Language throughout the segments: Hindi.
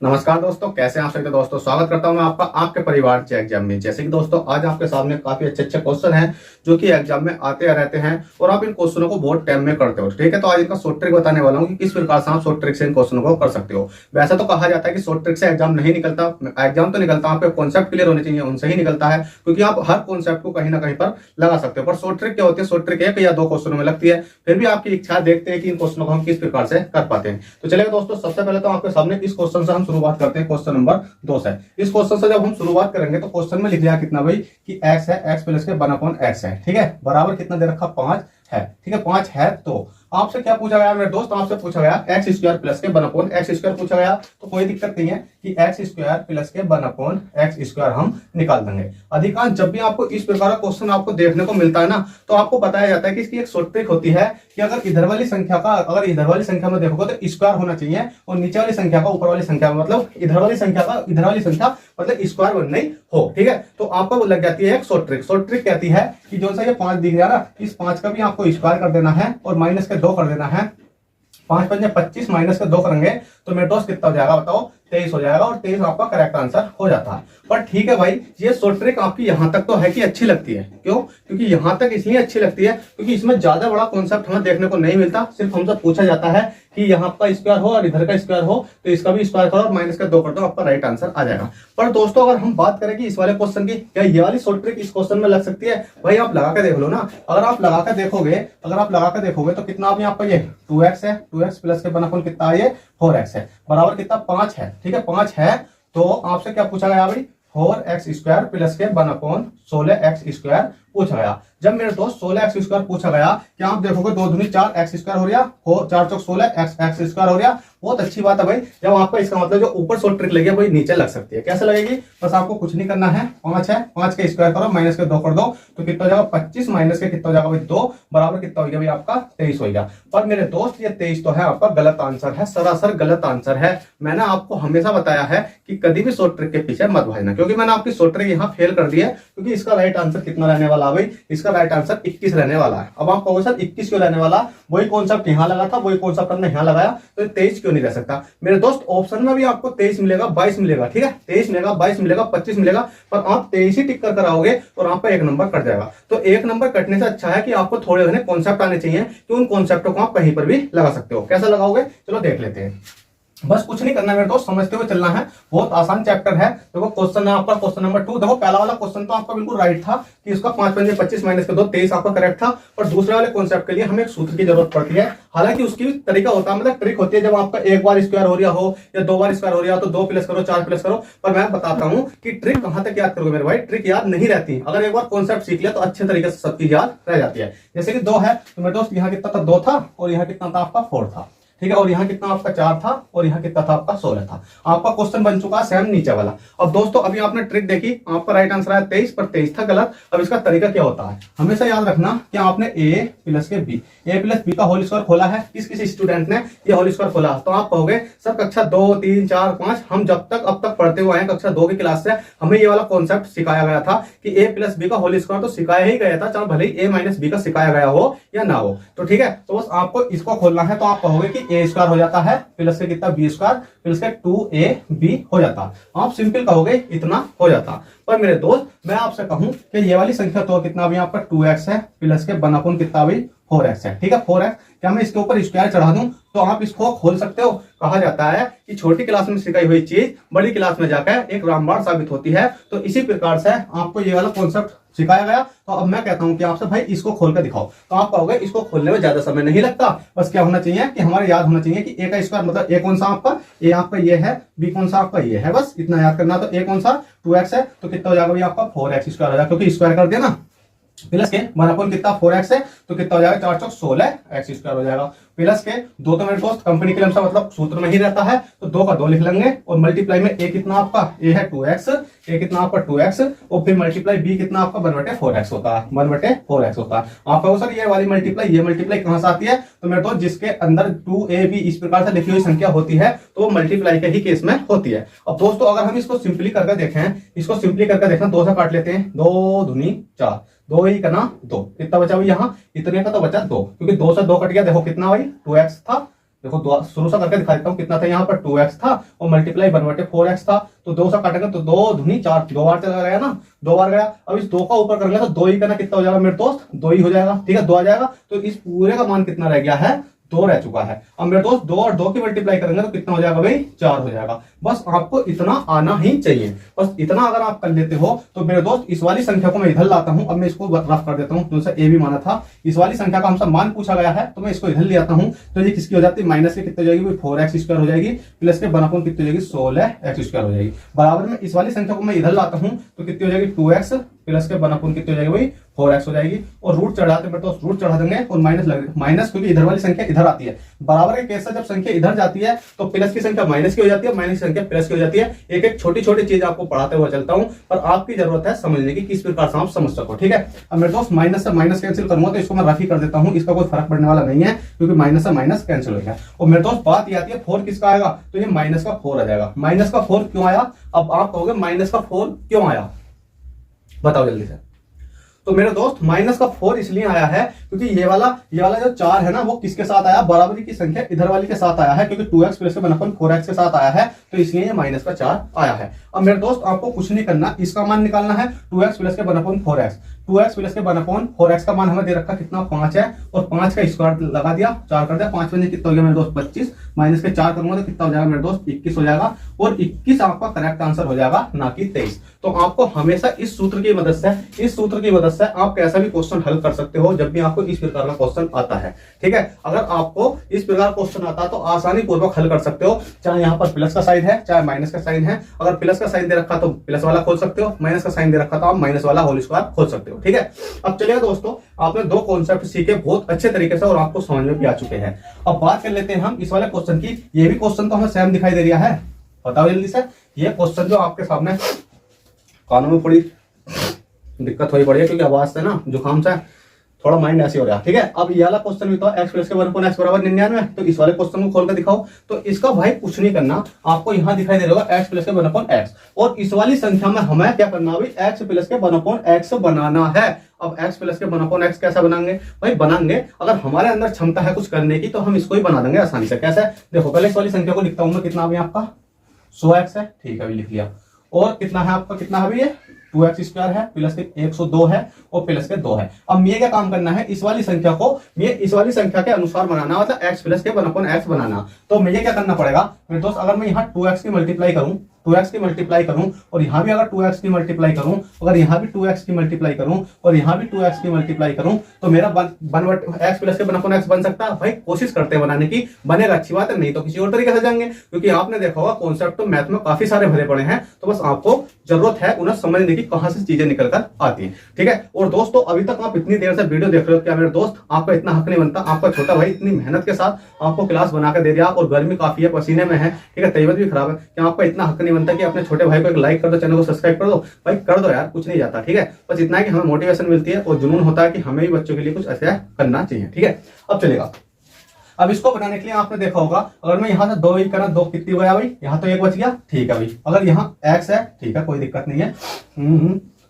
नमस्कार दोस्तों, कैसे हैं आप सभी दोस्तों। स्वागत करता हूं मैं आपका आपके परिवार के एग्जाम में। जैसे कि दोस्तों आज आपके सामने काफी अच्छे अच्छे क्वेश्चन हैं जो कि एग्जाम में आते रहते हैं और आप इन क्वेश्चनों को बहुत टाइम में करते हो। ठीक है, तो आज इनका शॉर्ट ट्रिक बताने वाला हूं कि किस प्रकार से आप शॉर्ट ट्रिक से इन क्वेश्चनों को कर सकते हो। वैसे तो कहा जाता है कि शॉर्ट ट्रिक से एग्जाम नहीं निकलता, एग्जाम तो निकलता, आपके कॉन्सेप्ट क्लियर होने चाहिए, उनसे ही निकलता है, क्योंकि आप हर कॉन्सेप्ट को कहीं ना कहीं पर लगा सकते हो। पर शॉर्ट ट्रिक क्या होती है? शॉर्ट ट्रिक एक या दो क्वेश्चनों में लगती है, फिर भी आपकी इच्छा, देखते हैं कि इन क्वेश्चनों को हम किस प्रकार से कर पाते हैं। तो चलिए दोस्तों, सबसे पहले तो आपके सामने इस क्वेश्चन से हम शुरुआत करते हैं। क्वेश्चन नंबर 2 से। इस क्वेश्चन से जब हम शुरुआत करेंगे तो क्वेश्चन में लिख दिया कितना भाई कि x है, x प्लस के 1/x है। ठीक है, बराबर कितना दे रखा? 5 है। ठीक है, 5 है। तो आपसे क्या पूछा गया मेरे दोस्त? आपसे पूछा गया एक्स स्क्वायर प्लस के 1/x² पूछा गया। तो कोई दिक्कत नहीं है कि एक्स स्क्वायर प्लस के 1/x² हम निकाल देंगे। अधिकांश जब भी आपको इस प्रकार का क्वेश्चन आपको देखने को मिलता है ना, तो आपको बताया जाता है कि इसकी एक शॉर्ट ट्रिक होती है कि अगर इधर वाली संख्या में देखोगे तो स्क्वायर होना चाहिए और नीचे वाली संख्या का ऊपर वाली संख्या में, मतलब इधर वाली संख्या मतलब स्क्वायर बननी हो। ठीक है, तो आपको लग जाती है एक शॉर्ट ट्रिक। शॉर्ट ट्रिक कहती है कि जो सा ये 5 दिख रहा है ना, इस 5 का भी आपको स्क्वायर कर देना है और माइनस के 2 कर देना है। 5 पंजे 25 माइनस के 2 करेंगे तो मेरे दोस्त कितना हो जाएगा बताओ? 23 हो जाएगा और 23 आपका करेक्ट आंसर हो जाता है। पर ठीक है भाई, ये शॉर्ट ट्रिक आपकी यहां तक तो है कि अच्छी लगती है। क्यों? क्योंकि यहां तक इसलिए अच्छी लगती है क्योंकि इसमें ज्यादा बड़ा कॉन्सेप्ट हमें देखने को नहीं मिलता। सिर्फ हमसे पूछा जाता है कि यहाँ का स्क्वायर हो और इधर का स्क्वायर हो तो इसका भी स्क्वायर करो और माइनस का 2 कर दो, आपका राइट आंसर आ जाएगा। पर दोस्तों अगर हम बात करें कि इस वाले क्वेश्चन की, क्या ये वाली शॉर्ट ट्रिक इस क्वेश्चन में लग सकती है? भाई आप लगा के देख लो ना। अगर आप लगा के देखोगे तो कितना आप यहाँ पर, ये 2x है, 2x प्लस के 1/, कितना है ये 4x है, बराबर कितना 5 है। ठीक है, 5 है। तो आपसे क्या पूछा गया भाई? 4x² प्लस के 1/16x² पूछा गया। जब मेरे दोस्त 16x² पूछा गया, क्या आप देखोगे 2 दूनी 4x² हो गया, 4 चौक 16 x² हो गया। बहुत अच्छी बात है भाई। जब आपका इसका मतलब जो ऊपर शॉर्ट ट्रिक लगी है वही नीचे लग सकती है। कैसे लगेगी? बस आपको कुछ नहीं करना है। 5 है, 5 के स्क्वायर करो, माइनस के 2 कर दो तो कितना हो जाएगा? 25 माइनस के कितना हो जाएगा भाई? 2, बराबर कितना हो गया भाई? आपका 23 हो गया। पर मेरे दोस्त ये 23 तो है आपका गलत आंसर है, सरासर गलत आंसर है। मैंने आपको हमेशा बताया है कि कभी भी शॉर्ट ट्रिक के पीछे मत भागना, क्योंकि मैंने आपकी शॉर्ट ट्रिक यहाँ फेल कर दी है। क्योंकि इसका राइट आंसर कितना रहने वाला भाई? इसका राइट आंसर 21 रहने वाला है। अब आप कहोगे सर 21 क्यों रहने वाला? वही कॉन्सेप्ट यहाँ लगा था, वही कॉन्सेप्ट हमने यहाँ लगाया, तो 23 क्यों नहीं रह सकता? मेरे दोस्त ऑप्शन में भी आपको 23 मिलेगा, 22 मिलेगा। ठीक है, 23 मिलेगा, 22 मिलेगा, 25 मिलेगा, पर आप 23 ही टिक कर कराओगे और आपका 1 नंबर कट जाएगा। तो 1 नंबर कटने से अच्छा है कि आपको थोड़े घने कॉन्सेप्ट आने चाहिए कि उन कॉन्सेप्टों को आप कहीं पर भी लगा सकते हो। कैसा लगाओगे? चलो देख लेते हैं। बस कुछ नहीं करना मेरे दोस्त, समझते हुए चलना है। बहुत आसान चैप्टर है। देखो क्वेश्चन है आपका, क्वेश्चन नंबर 2। देखो पहला वाला क्वेश्चन तो आपका बिल्कुल राइट था कि इसका 5 पंजे 25 माइनस के 2 23 आपका करेक्ट था। पर दूसरे वाले कॉन्सेप्ट के लिए हमें एक सूत्र की जरूरत पड़ती है। हालांकि उसकी भी तरीका होता है, मतलब ट्रिक होती है। जब आपका एक बार स्क्वायर हो रहा हो या 2 बार स्क्वायर हो रहा हो तो 2 प्लस करो, 4 प्लस करो। पर मैं बताता हूं कि ट्रिक कहां तक याद करोगे मेरे भाई? ट्रिक याद नहीं रहती। अगर एक बार कॉन्सेप्ट सीख लिया तो अच्छे तरीके से सब चीज याद रह जाती है। जैसे कि 2 है तो मेरे दोस्त यहाँ कितना था? 2 था और यहाँ कितना था? आपका 4 था। ठीक है, और यहाँ कितना आपका 4 था और यहाँ कितना था? आपका 16 था। आपका क्वेश्चन बन चुका है सेम नीचे वाला। अब दोस्तों अभी आपने ट्रिक देखी, आपका राइट आंसर आया 23, पर 23 था गलत। अब इसका तरीका क्या होता है? हमेशा याद रखना कि आपने a प्लस के b, a प्लस b का होल स्क्वायर खोला है। किस स्टूडेंट ने ये होल स्क्वायर खोला? तो आप कहोगे सर कक्षा 2, 3, 4, 5 हम जब तक अब तक पढ़ते हुए हैं, कक्षा 2 की क्लास से हमें ये वाला कॉन्सेप्ट सिखाया गया था कि a प्लस b का होल स्क्वायर तो सिखाया ही गया था, चाहे भले ही a माइनस b का सिखाया गया हो या ना हो। तो ठीक है, तो बस आपको इसको खोलना है। तो आप कहोगे कि a स्क्वायर हो जाता है प्लस के कितना? b स्क्वायर प्लस के 2ab हो जाता। आप सिंपल कहोगे इतना हो जाता। पर मेरे दोस्त मैं आपसे कहूं कि ये वाली संख्या तो कितना भी आपका 2x है प्लस के 1/, कितना भी 4x है। ठीक है, 4x। क्या मैं इसके ऊपर स्क्वायर चढ़ा दूं तो आप इसको खोल सकते हो? कहा जाता है कि छोटी क्लास में सिखाई हुई चीज बड़ी क्लास में जाकर एक रामबाण साबित होती है। तो इसी प्रकार से आपको ये वाला कॉन्सेप्ट सिखाया गया। तो अब मैं कहता हूं कि आपसे भाई इसको खोल कर दिखाओ। तो आप कहोगे इसको खोलने में ज्यादा समय नहीं लगता। बस क्या होना चाहिए कि हमारे याद होना चाहिए कि a का स्क्वायर मतलब a कौन सा आपका? a आपका ये है, b कौन सा आपका ये है। बस इतना याद करना। तो a कौन सा? 2x है तो कितना हो जाएगा आपका? 4x² हो जाएगा, क्योंकि स्क्वायर कर दिया ना। प्लस के 1/, कितना? 4x है तो कितना हो जाएगा? 4 चौक 16x² हो जाएगा। प्लस के 2 तो मेरे दोस्त कंपनी के अनुसार मतलब सूत्र में ही रहता है, तो 2 का 2 लिख लेंगे और मल्टीप्लाई में a कितना आपका? a है 2x, a कितना आपका 2x और फिर मल्टीप्लाई b कितना आपका? 1/4x होता है, 1/4x होता है। आप कहो सर ये वाली मल्टीप्लाई, ये मल्टीप्लाई कहां से आती है? तो मेरे दोस्त जिसके अंदर 2ab इस प्रकार से लिखी हुई संख्या होती है तो वो मल्टीप्लाई के ही केस में होती है। अब दोस्तों अगर हम इसको सिंपली करके देखें, 2 से काट लेते हैं, 2 दूनी 4, 2 ही करना 2, कितना बचा भाई? यहाँ इतने का तो बचा 2, क्योंकि 2 से 2 कट गया। देखो कितना भाई? 2x था देखो शुरू से करके दिखा देता हूँ। कितना था यहाँ पर 2x था और मल्टीप्लाई 1/4x था, तो 2 से काटेंगे तो 2 दूनी 4, 2 बार चला गया ना, 2 बार गया। अब इस 2 का ऊपर करेंगे तो 2 ही करना कितना हो जाएगा मेरे दोस्त, 2 ही हो जाएगा। ठीक है, 2 आ जाएगा, तो इस पूरे का मान कितना रह गया है, 2 रह चुका है। अब मेरे दोस्त 2 और 2 की मल्टीप्लाई करेंगे तो कितना हो जाएगा भाई, 4 हो जाएगा। बस आपको इतना आना ही चाहिए, बस इतना अगर आप कर लेते हो तो मेरे दोस्त इस वाली संख्या को मैं इधर लाता हूं। अब मैं इसको रफ कर देता हूं, जो ए भी माना था, इस वाली संख्या का हमसे मान पूछा गया है, तो मैं इसको इधर ले आता हूं। तो ये किसकी हो जाती है, माइनस के कितने हो जाएगी, 4x² हो जाएगी, प्लस के 1/4 कितनी हो जाएगी, 16x² हो जाएगी। बराबर में इस वाली संख्या को मैं इधर लाता हूं तो कितनी हो जाएगी, 2x प्लस के 1/4 कितनी हो जाएगी भाई, 4x हो जाएगी। और रूट चढ़ाते हैं तो रूट चढ़ा देंगे और माइनस लग माइनस, क्योंकि इधर वाली संख्या इधर आती है। बराबर के केस से जब संख्या इधर जाती है तो प्लस की संख्या माइनस की हो जाती है, माइनस की संख्या प्लस की हो जाती है। एक एक छोटी छोटी चीज आपको पढ़ाते हुए चलता हूं, पर आपकी जरूरत है समझने की, किस प्रकार से आप समझ सको। ठीक है, अब मेरे दोस्त माइनस से माइनस कैंसिल करूंगा तो इसको मैं रफ ही कर देता हूं, इसका कोई फर्क पड़ने वाला नहीं है, क्योंकि माइनस से माइनस कैंसिल हो गया। और मेरे दोस्त बात ये आती है 4 किसका आएगा, तो ये माइनस का 4 आ जाएगा। माइनस का 4 क्यों आया, अब आप कहोगे माइनस का 4 क्यों आया, बताओ जल्दी से। तो मेरे दोस्त माइनस का 4 इसलिए आया है क्योंकि ये वाला जो 4 है ना, वो किसके साथ आया, बराबरी की संख्या इधर वाली के साथ आया है, क्योंकि 2x प्लस के 1/4x के साथ आया है, तो इसलिए ये माइनस का 4 आया है। अब मेरे दोस्त आपको कुछ नहीं करना, इसका मान निकालना है 2x प्लस के 1/4x। 2x प्लस के 1/4x का मान हमें दे रखा कितना, 5 है, और 5 का स्क्वायर लगा दिया, 4 कर दिया, 5 में कितना हो गया मेरे दोस्त 25, माइनस के 4 करूंगा तो कितना हो जाएगा मेरे दोस्त 21 हो जाएगा। और 21 आपका करेक्ट आंसर हो जाएगा, ना कि 23। तो आपको हमेशा इस सूत्र की मदद से आप कैसा भी क्वेश्चन हल कर सकते हो जब भी आपको इस प्रकार का क्वेश्चन आता है। ठीक है, अगर आपको इस प्रकार क्वेश्चन आता है तो आसानी पूर्वक हल कर सकते हो, चाहे यहाँ पर प्लस का साइन है चाहे माइनस का साइन है। अगर प्लस का साइन दे रखा तो प्लस वाला खोल सकते हो, माइनस का साइन दे रखा तो आप माइनस वाला होल स्क्वायर खोल सकते हो। ठीक है, अब चलिए दोस्तों, आपने 2 कॉन्सेप्ट सीखे बहुत अच्छे तरीके से और आपको समझ में भी आ चुके हैं। अब बात कर लेते हैं हम इस वाले क्वेश्चन की। ये भी क्वेश्चन तो हमें सेम दिखाई दे रहा है, बताओ जल्दी से। ये क्वेश्चन जो आपके सामने, कानों में थोड़ी दिक्कत हो पड़ी है क्योंकि आवाज से ना जुकाम से थोड़ा माइंड ऐसे हो रहा है। ठीक है, अब ये वाला क्वेश्चन भी तो x प्लस के 1/x बराबर 99, तो इस वाले क्वेश्चन को खोल कर दिखाओ। तो इसका भाई कुछ नहीं करना, आपको यहाँ दिखाई दे रहा होगा x प्लस के 1/x, और इस वाली संख्या में हमें क्या करना है भाई, x प्लस के 1/x बनाना है। अब x प्लस के 1/x कैसा बनाएंगे भाई, बनाएंगे अगर हमारे अंदर क्षमता है कुछ करने की तो हम इसको ही बना देंगे आसानी से। कैसे, देखो पहले इस वाली संख्या को लिखता हूं मैं, कितना अभी आपका 100x है, ठीक है अभी लिख लिया। और कितना है आपका, कितना है ये 2x² है, प्लस के 102 है और प्लस के 2 है। अब ये क्या काम करना है, इस वाली संख्या को ये इस वाली संख्या के अनुसार बनाना, मतलब x प्लस के 1/x बनाना। तो मुझे क्या करना पड़ेगा मेरे दोस्त, अगर मैं यहाँ 2x की मल्टीप्लाई करूं, 2x की मल्टीप्लाई करूं, और यहाँ भी अगर 2x की मल्टीप्लाई करूं, अगर यहाँ भी 2x की मल्टीप्लाई करूं, और यहाँ भी 2x की मल्टीप्लाई करूं, तो मेरा x प्लस के 1/x बन सकता है। भाई कोशिश करते हैं बनाने की, बनेगा अच्छी बात है, नहीं तो किसी और तरीके से जाएंगे, क्योंकि आपने देखा होगा कॉन्सेप्ट तो मैथ में काफी सारे भरे पड़े हैं। तो बस आपको जरूरत है उन्हें समझने की, कहां से चीजें निकल कर आती है। ठीक है, और दोस्तों अभी तक आप इतनी देर से वीडियो देख रहे हो, क्या मेरे दोस्त आपका इतना हक नहीं बनता। आपका छोटा भाई इतनी मेहनत के साथ आपको क्लास बना कर दे दिया, और गर्मी काफी है, पसीने में है, ठीक है, तबीयत भी खराब है, क्या आपका इतना हक नहीं बनता कि अपने छोटे भाई को एक लाइक कर दो, चैनल को सब्सक्राइब कर दो। भाई कर दो यार, कुछ नहीं जाता। ठीक है, बस इतना है कि हमें मोटिवेशन मिलती है और जुनून होता है कि हमें भी बच्चों के लिए कुछ ऐसा करना चाहिए। ठीक है, अब चलेगा। अब इसको बनाने के लिए आपने देखा होगा, अगर मैं यहाँ से 2 ही करा, 2 कितनी हो गया भाई, यहाँ तो 1 बच गया। ठीक है भाई, अगर यहाँ x है, ठीक है कोई दिक्कत नहीं है,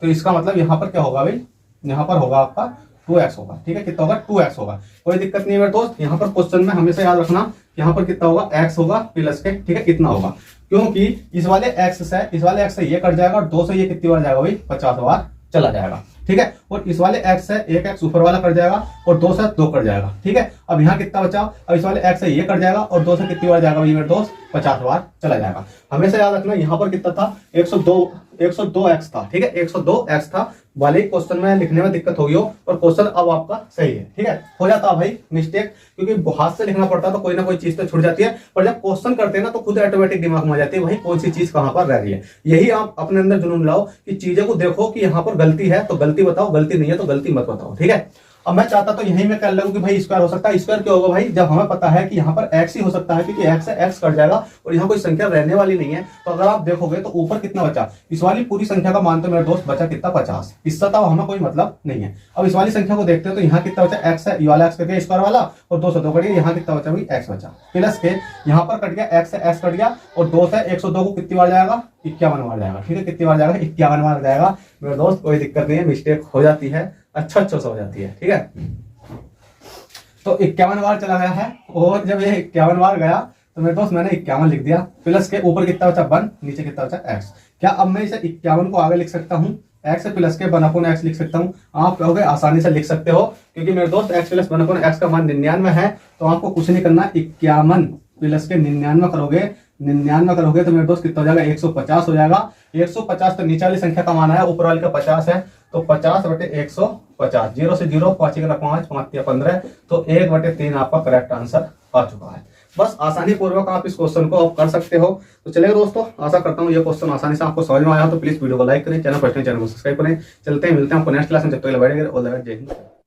तो इसका मतलब यहाँ पर क्या होगा भाई, यहाँ पर होगा आपका 2x होगा। ठीक है, कितना होगा 2x होगा, कोई दिक्कत नहीं है मेरे दोस्त। यहाँ पर क्वेश्चन में हमेशा याद रखना, यहाँ पर कितना होगा x होगा प्लस के, ठीक है इतना होगा, क्योंकि इस वाले x से ये कट जाएगा और 2 से ये कितनी बार जाएगा भाई, 50 बार चला जाएगा। ठीक है, और इस वाले x से एक x ऊपर वाला कट जाएगा और 2 से 2 कट जाएगा। ठीक है, अब यहाँ कितना बचा, अब इस वाले x से ये कट जाएगा और 2 से कितनी बार जाएगा भाई मेरे दोस्त, 50 बार चला जाएगा। हमेशा याद रखना, यहाँ पर कितना था 102x था। ठीक है, 102x था, वाले क्वेश्चन में लिखने में दिक्कत होगी हो, और क्वेश्चन अब आपका सही है। ठीक है, हो जाता है भाई मिस्टेक, क्योंकि हाथ से लिखना पड़ता है तो कोई ना कोई चीज तो छूट जाती है, पर जब क्वेश्चन करते हैं ना तो खुद ऑटोमेटिक दिमाग में आ जाती है भाई कौन सी चीज कहां पर रह रही है। यही आप अपने अंदर जुनून लाओ कि चीजें को देखो कि यहाँ पर गलती है तो गलती बताओ, गलती नहीं है तो गलती मत बताओ। ठीक है, अब मैं चाहता तो यही मैं कर लगूं कि भाई स्क्वायर हो सकता है। स्क्वायर क्यों होगा भाई, जब हमें पता है कि यहाँ पर x ही हो सकता है, क्योंकि x से x कट जाएगा और यहाँ कोई संख्या रहने वाली नहीं है। तो अगर आप देखोगे तो ऊपर कितना बचा, इस वाली पूरी संख्या का मान तो मेरे दोस्त बचा कितना 50, इससे तो हमें कोई मतलब नहीं है। अब इस वाली संख्या को देखते हो तो यहाँ कितना बचा, x है, ये वाला x कट गया स्क्वायर वाला, और 2 से 2 कट गया, यहाँ कितना बचा भाई x बचा, प्लस के यहाँ पर कट गया x से x कट गया, और 2 से 102 को कितनी बार जाएगा, 51 बार जाएगा। ठीक है, कितनी बार जाएगा, 51 बार जाएगा मेरे दोस्त, कोई दिक्कत नहीं है, मिस्टेक हो जाती है, अच्छा से हो जाती है। ठीक है, तो 51 बार चला गया है, और जब ये 51 बार गया तो मेरे दोस्त मैंने 51 लिख दिया, प्लस के ऊपर कितना बचा 1, नीचे कितना बचा x। क्या अब मैं इसे 51 को आगे लिख सकता हूँ, x प्लस के 1/x लिख सकता हूँ? आप कहोगे आसानी से लिख सकते हो, क्योंकि मेरे दोस्त x प्लस 1/x का मान 99 है। तो आपको कुछ नहीं करना, 51 प्लस के 99 करोगे, 99 करोगे तो मेरे दोस्त कितना हो जाएगा, 150 हो जाएगा। 150 तो नीचे वाली संख्या का मान आया, ऊपर वाली का 50 है, तो 50/150, 0 से 0, 5 5, 5 15, तो 1/3 आपका करेक्ट आंसर आ चुका है। बस आसानी पूर्वक आप इस क्वेश्चन को आप कर सकते हो। तो चलिए दोस्तों, आशा करता हूँ ये क्वेश्चन आसानी से आपको समझ में आया, तो प्लीज वीडियो को लाइक करें, चैनल को सब्सक्राइब करें। चलते हैं, मिलते हैं आपको नेक्स्ट क्लास में, जब तक बैठेंगे। ऑल द बेस्ट, जय हिंद।